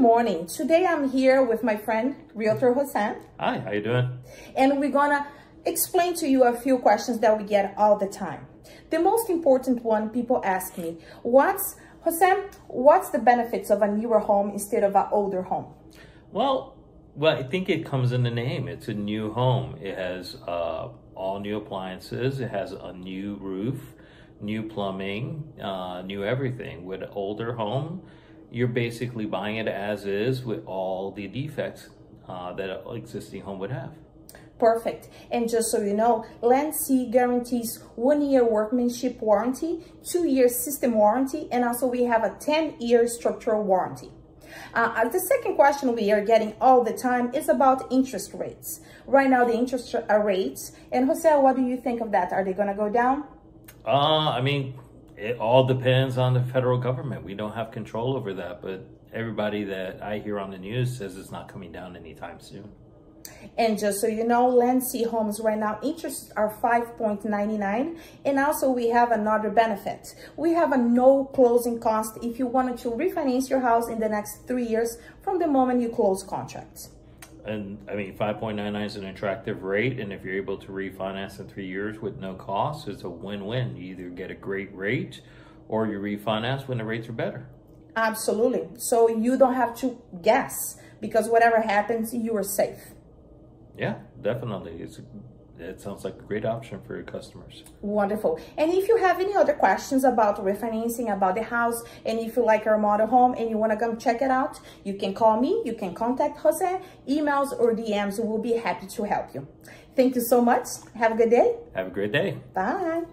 morning. Today I'm here with my friend, Realtor Jose. Hi, how you doing? And we're gonna explain to you a few questions that we get all the time. The most important one, people ask me, what's the benefits of a newer home instead of an older home? Well, I think it comes in the name. It's a new home. It has all new appliances. It has a new roof, new plumbing, new everything. With an older home, you're basically buying it as is with all the defects that an existing home would have. Perfect. And just so you know, Land C guarantees 1-year workmanship warranty, 2-year system warranty, and also we have a 10-year structural warranty. The second question we are getting all the time is about interest rates. Right now, the interest rates, and Jose, what do you think of that? Are they going to go down? I mean, it all depends on the federal government. We don't have control over that, but everybody that I hear on the news says it's not coming down anytime soon. And just so you know, Land C homes right now, interests are 5.99. And also we have another benefit. We have a no closing cost if you wanted to refinance your house in the next 3 years from the moment you close contracts. And I mean, 5.99 is an attractive rate. And if you're able to refinance in 3 years with no cost, it's a win-win. You either get a great rate or you refinance when the rates are better. Absolutely. So you don't have to guess, because whatever happens, you are safe. Yeah, definitely. It sounds like a great option for your customers. Wonderful. And if you have any other questions about refinancing, about the house, and if you like our model home and you want to come check it out, you can call me, you can contact Jose, emails or DMs. We'll be happy to help you. Thank you so much. Have a good day. Have a great day. Bye.